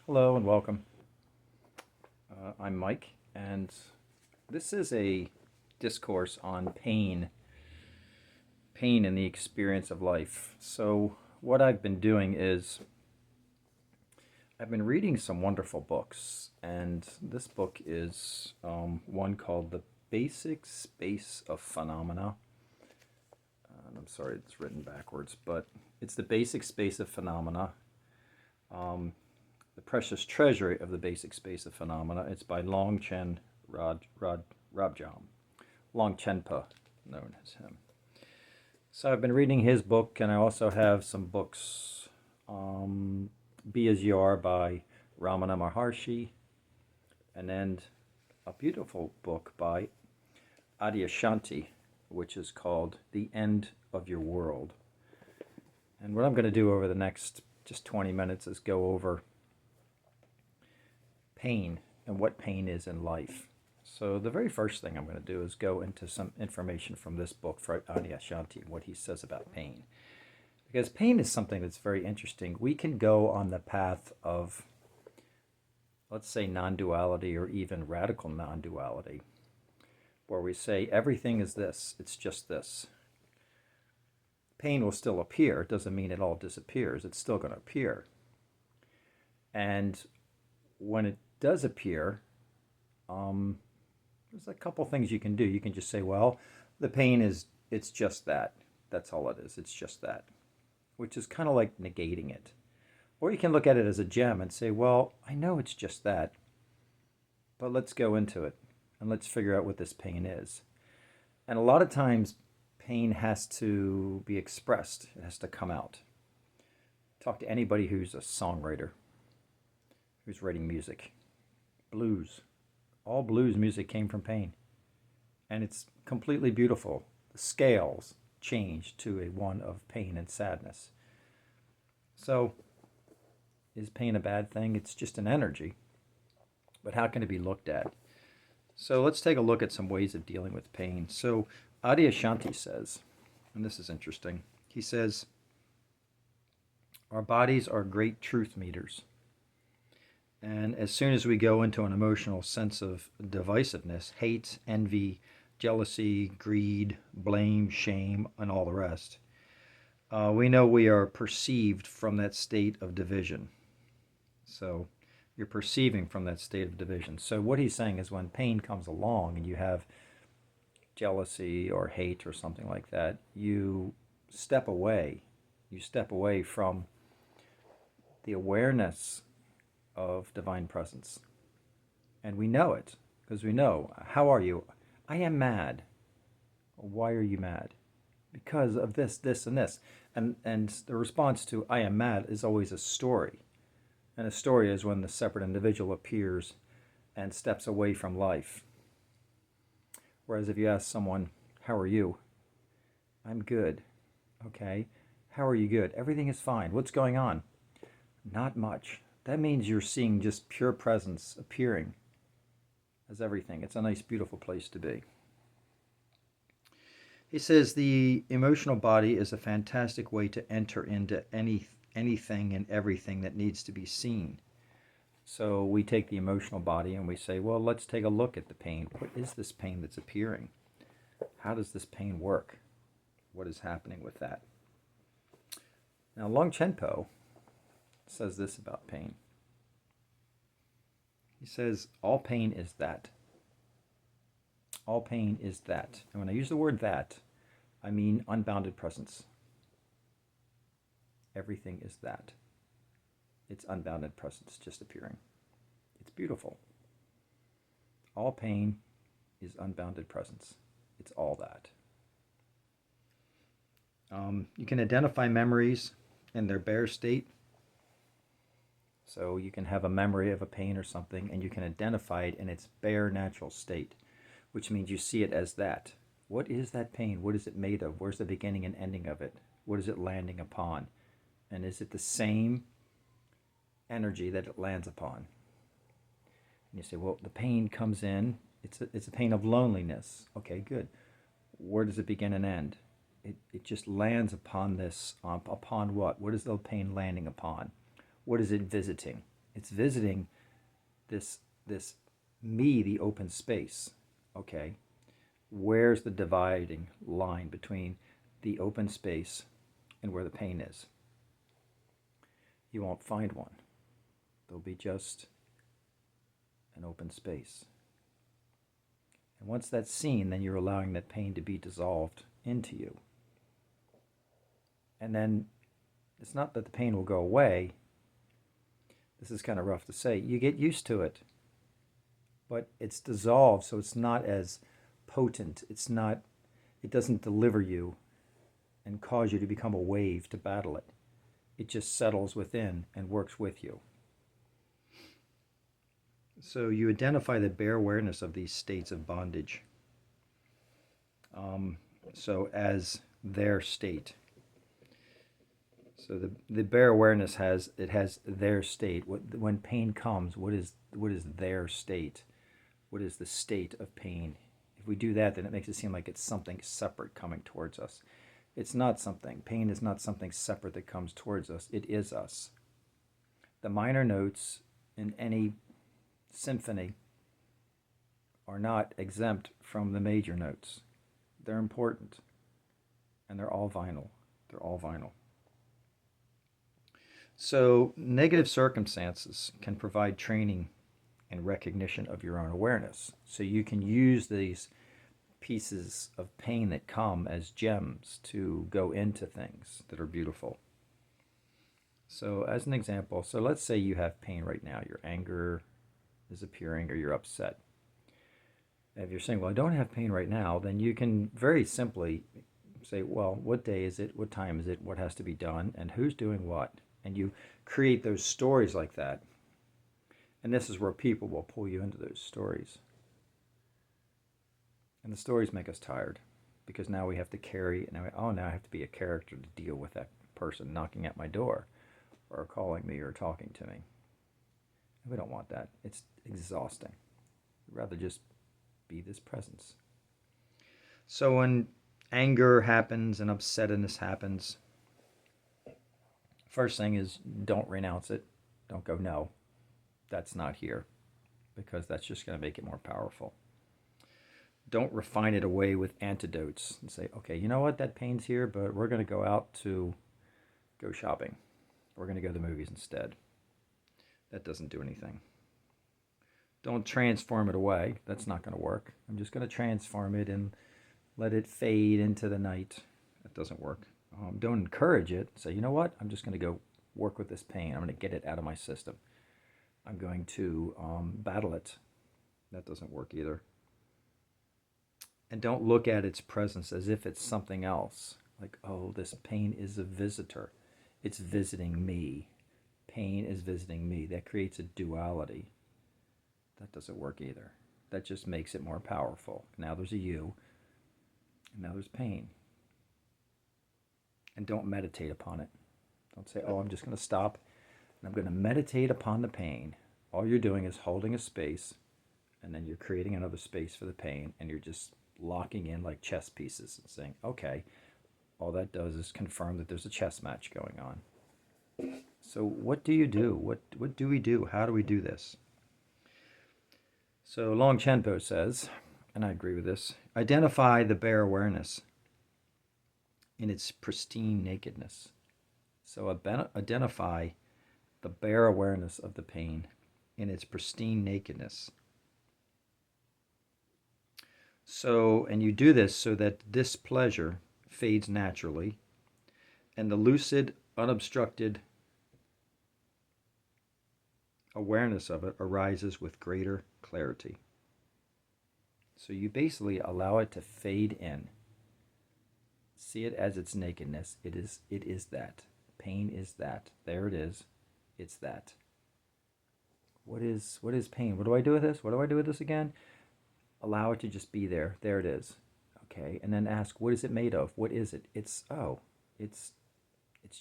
Hello and welcome. I'm Mike, and this is a discourse on pain in the experience of life. So, what I've been doing is I've been reading some wonderful books, and this book is one called The Basic Space of Phenomena. And I'm sorry, it's written backwards, but it's The Basic Space of Phenomena. The Precious Treasury of the Basic Space of Phenomena. It's by Longchen Rabjam, Longchenpa, known as him. So I've been reading his book, and I also have some books. Be As You Are by Ramana Maharshi, and then a beautiful book by Adyashanti, which is called The End of Your World. And what I'm going to do over the next just 20 minutes is go over pain and what pain is in life. So the very first thing I'm going to do is go into some information from this book for Adyashanti, what he says about pain. Because pain is something that's very interesting. We can go on the path of, let's say, non-duality or even radical non-duality, where we say everything is this, it's just this. Pain will still appear. It doesn't mean it all disappears. It's still going to appear. And when it does appear, there's a couple things you can do. You can just say, well, the pain is, it's just that. That's all it is. It's just that, which is kind of like negating it. Or you can look at it as a gem and say, well, I know it's just that, but let's go into it and let's figure out what this pain is. And a lot of times, pain has to be expressed. It has to come out. Talk to anybody who's a songwriter, who's writing music. Blues. All blues music came from pain. And it's completely beautiful. The scales change to a one of pain and sadness. So, is pain a bad thing? It's just an energy. But how can it be looked at? So let's take a look at some ways of dealing with pain. So Adyashanti says, and this is interesting, he says, our bodies are great truth meters. And as soon as we go into an emotional sense of divisiveness, hate, envy, jealousy, greed, blame, shame, and all the rest, we know we are perceived from that state of division. So you're perceiving from that state of division. So what he's saying is when pain comes along and you have jealousy or hate or something like that, you step away. You step away from the awareness of divine presence. And we know it, because we know, how are you? I am mad. Why are you mad? Because of this, this, and this. And the response to I am mad is always a story. And a story is when the separate individual appears and steps away from life. Whereas if you ask someone, how are you? I'm good. Okay. How are you good? Everything is fine. What's going on? Not much. That means you're seeing just pure presence appearing as everything. It's a nice, beautiful place to be. He says the emotional body is a fantastic way to enter into anything and everything that needs to be seen. So we take the emotional body and we say, well, let's take a look at the pain. What is this pain that's appearing? How does this pain work? What is happening with that? Now, Longchenpa says this about pain. He says, all pain is that. All pain is that. And when I use the word that, I mean unbounded presence. Everything is that. It's unbounded presence just appearing. It's beautiful. All pain is unbounded presence. It's all that. You can identify memories in their bare state. So you can have a memory of a pain or something, and you can identify it in its bare natural state, which means you see it as that. What is that pain? What is it made of? Where's the beginning and ending of it? What is it landing upon? And is it the same energy that it lands upon? And you say, well, the pain comes in. It's a pain of loneliness. Okay, good. Where does it begin and end? It just lands upon this, upon what? What is the pain landing upon? What is it visiting? It's visiting this me, the open space. Okay, where's the dividing line between the open space and where the pain is? You won't find one. There'll be just an open space. And once that's seen, then you're allowing that pain to be dissolved into you. And then it's not that the pain will go away. This is kind of rough to say. You get used to it, but it's dissolved, so it's not as potent. It doesn't deliver you and cause you to become a wave to battle it. It just settles within and works with you. So you identify the bare awareness of these states of bondage. So as their state. So the bare awareness has their state. When pain comes, what is their state? What is the state of pain? If we do that, then it makes it seem like it's something separate coming towards us. It's not something. Pain is not something separate that comes towards us. It is us. The minor notes in any symphony are not exempt from the major notes. They're important. And they're all vinyl. They're all vinyl. So negative circumstances can provide training and recognition of your own awareness. So you can use these pieces of pain that come as gems to go into things that are beautiful. So as an example, so let's say you have pain right now. Your anger is appearing or you're upset. If you're saying, well, I don't have pain right now, then you can very simply say, well, what day is it? What time is it? What has to be done? And who's doing what? And you create those stories like that. And this is where people will pull you into those stories. And the stories make us tired because now we have to carry, now I have to be a character to deal with that person knocking at my door or calling me or talking to me. We don't want that. It's exhausting. We'd rather just be this presence. So when anger happens and upsetness happens, first thing is don't renounce it. Don't go, no, that's not here, because that's just going to make it more powerful. Don't refine it away with antidotes and say, okay, you know what, that pain's here, but we're going to go out to go shopping. We're going to go to the movies instead. That doesn't do anything. Don't transform it away. That's not going to work. I'm just going to transform it and let it fade into the night. That doesn't work. Don't encourage it. Say, you know what? I'm just going to go work with this pain. I'm going to get it out of my system. I'm going to battle it. That doesn't work either. And don't look at its presence as if it's something else. Like, oh, this pain is a visitor. It's visiting me. Pain is visiting me. That creates a duality. That doesn't work either. That just makes it more powerful. Now there's a you, and now there's pain. And don't meditate upon it. Don't say, oh, I'm just going to stop and I'm going to meditate upon the pain. All you're doing is holding a space, and then you're creating another space for the pain, and you're just locking in like chess pieces and saying, okay, all that does is confirm that there's a chess match going on. So what do you do? What do we do? How do we do this? So Long Chenpo says, and I agree with this, identify the bare awareness in its pristine nakedness. So identify the bare awareness of the pain in its pristine nakedness. So, and you do this so that displeasure fades naturally, and the lucid, unobstructed awareness of it arises with greater clarity. So you basically allow it to fade in. See it as its nakedness. It is that. Pain is that. There it is. It's that. What is pain? What do I do with this? What do I do with this again? Allow it to just be there. There it is. Okay. And then ask, what is it made of? What is it? It's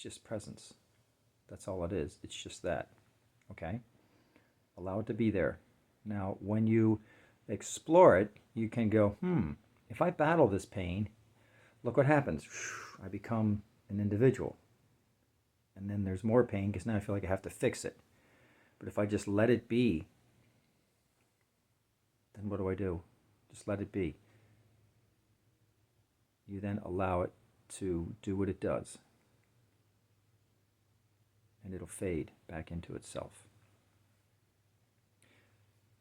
just presence. That's all it is. It's just that. Okay? Allow it to be there. Now, when you explore it, you can go, if I battle this pain, look what happens. I become an individual. And then there's more pain because now I feel like I have to fix it. But if I just let it be, then what do? Just let it be. You then allow it to do what it does. And it'll fade back into itself.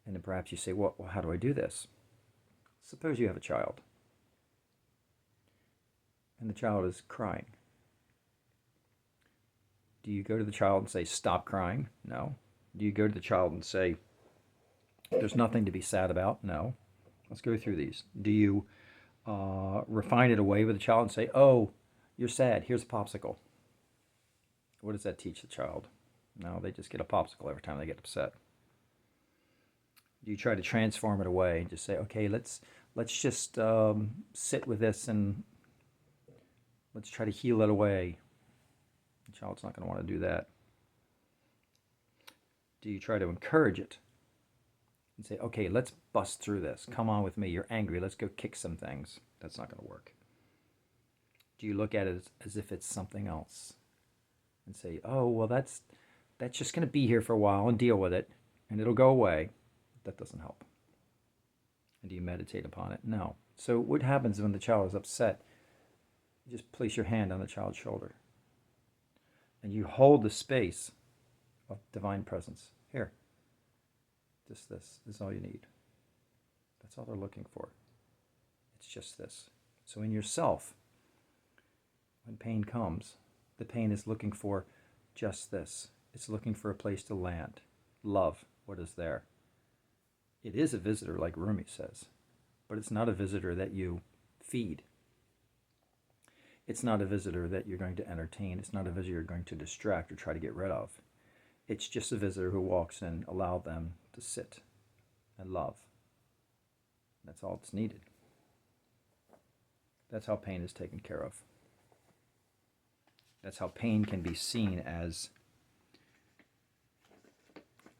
And then perhaps you say, well, how do I do this? Suppose you have a child. And the child is crying. Do you go to the child and say, stop crying? No. Do you go to the child and say, there's nothing to be sad about? No. Let's go through these. Do you refine it away with the child and say, oh, you're sad, here's a popsicle? What does that teach the child? No, they just get a popsicle every time they get upset. Do you try to transform it away and just say, okay, let's just sit with this and let's try to heal it away? The child's not going to want to do that. Do you try to encourage it and say, okay, let's bust through this. Come on with me. You're angry. Let's go kick some things. That's not going to work. Do you look at it as if it's something else and say, oh, well, that's just going to be here for a while and deal with it and it'll go away? That doesn't help. And do you meditate upon it? No. So what happens when the child is upset? You just place your hand on the child's shoulder and you hold the space of divine presence. Here. Just this is all you need. That's all they're looking for. It's just this. So in yourself, when pain comes, the pain is looking for just this. It's looking for a place to land. Love what is there. It is a visitor, like Rumi says, but it's not a visitor that you feed. It's not a visitor that you're going to entertain. It's not a visitor you're going to distract or try to get rid of. It's just a visitor who walks in, allow them to sit and love. That's all that's needed. That's how pain is taken care of. That's how pain can be seen as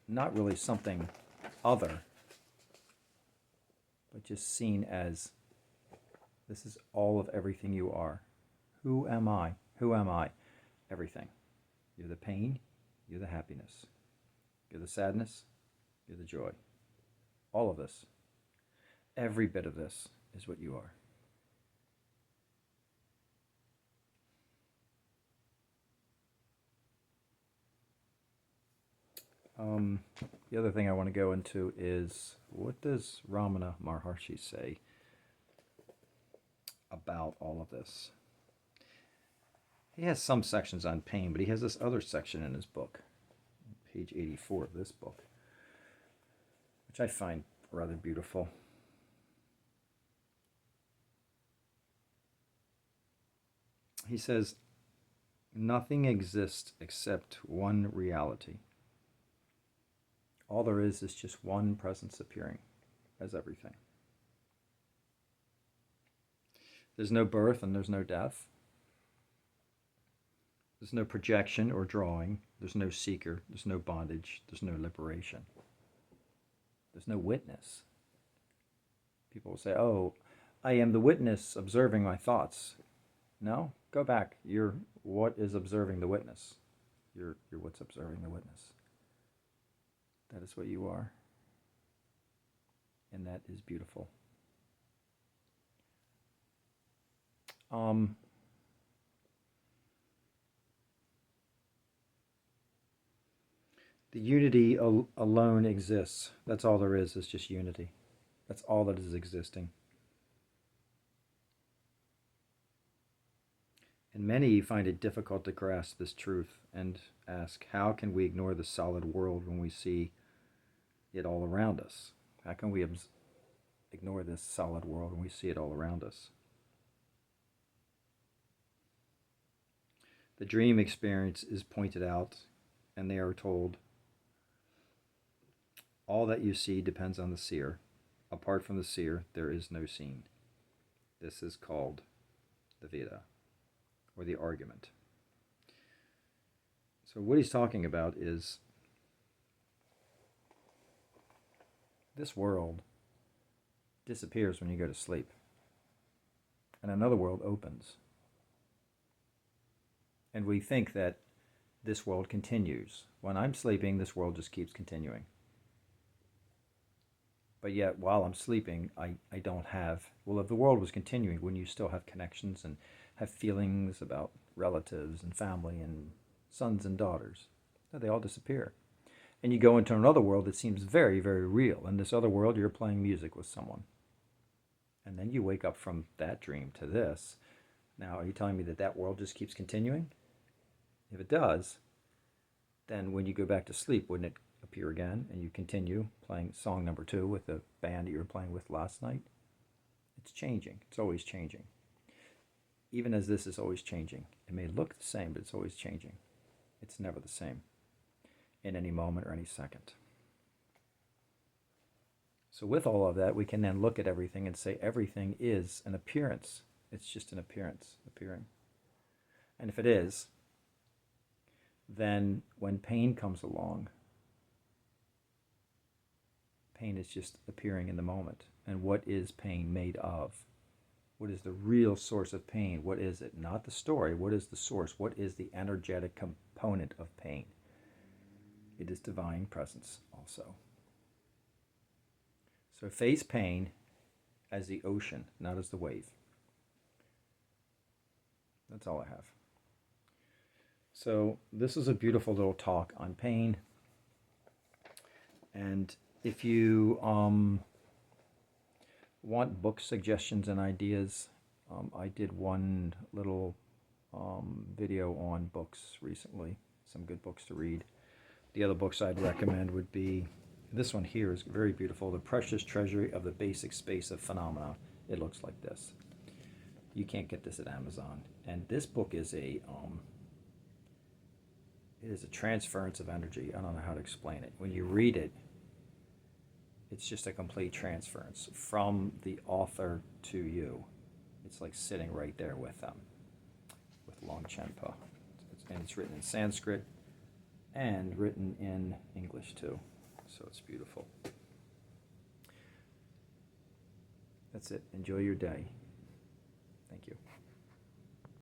not really something other, but just seen as this is all of everything you are. Who am I? Who am I? Everything. You're the pain, you're the happiness. You're the sadness, you're the joy. All of this, every bit of this is what you are. The other thing I want to go into is, what does Ramana Maharshi say about all of this? He has some sections on pain, but he has this other section in his book, page 84 of this book, which I find rather beautiful. He says, nothing exists except one reality. All there is just one presence appearing as everything. There's no birth and there's no death. There's no projection or drawing. There's no seeker. There's no bondage. There's no liberation. There's no witness. People will say, oh, I am the witness observing my thoughts. No, go back. You're what is observing the witness. You're what's observing the witness. That is what you are. And that is beautiful. The unity alone exists. That's all there is just unity. That's all that is existing. And many find it difficult to grasp this truth and ask, how can we ignore the solid world when we see it all around us? How can we ignore this solid world when we see it all around us? The dream experience is pointed out, and they are told, all that you see depends on the seer. Apart from the seer, there is no seen. This is called the Veda, or the argument. So what he's talking about is this world disappears when you go to sleep, and another world opens. And we think that this world continues. When I'm sleeping, this world just keeps continuing. But yet, while I'm sleeping, I don't have. Well, if the world was continuing, wouldn't you still have connections and have feelings about relatives and family and sons and daughters? No, they all disappear. And you go into another world that seems very, very real. In this other world, you're playing music with someone. And then you wake up from that dream to this. Now, are you telling me that that world just keeps continuing? If it does, then when you go back to sleep, wouldn't it appear again and you continue playing song number 2 with the band that you were playing with last night? It's changing. It's always changing. Even as this is always changing. It may look the same, but it's always changing. It's never the same in any moment or any second. So with all of that, we can then look at everything and say everything is an appearance. It's just an appearance, appearing. And if it is, then when pain comes along, pain is just appearing in the moment. And what is pain made of? What is the real source of pain? What is it? Not the story. What is the source? What is the energetic component of pain? It is divine presence also. So face pain as the ocean, not as the wave. That's all I have. So this is a beautiful little talk on pain. And if you want book suggestions and ideas, I did one little video on books recently, some good books to read. The other books I'd recommend would be, this one here is very beautiful, The Precious Treasury of the Basic Space of Phenomena. It looks like this. You can't get this at Amazon. And this book is it is a transference of energy. I don't know how to explain it. When you read it, it's just a complete transference from the author to you. It's like sitting right there with them, with Longchenpa. And it's written in Sanskrit and written in English too. So it's beautiful. That's it. Enjoy your day. Thank you.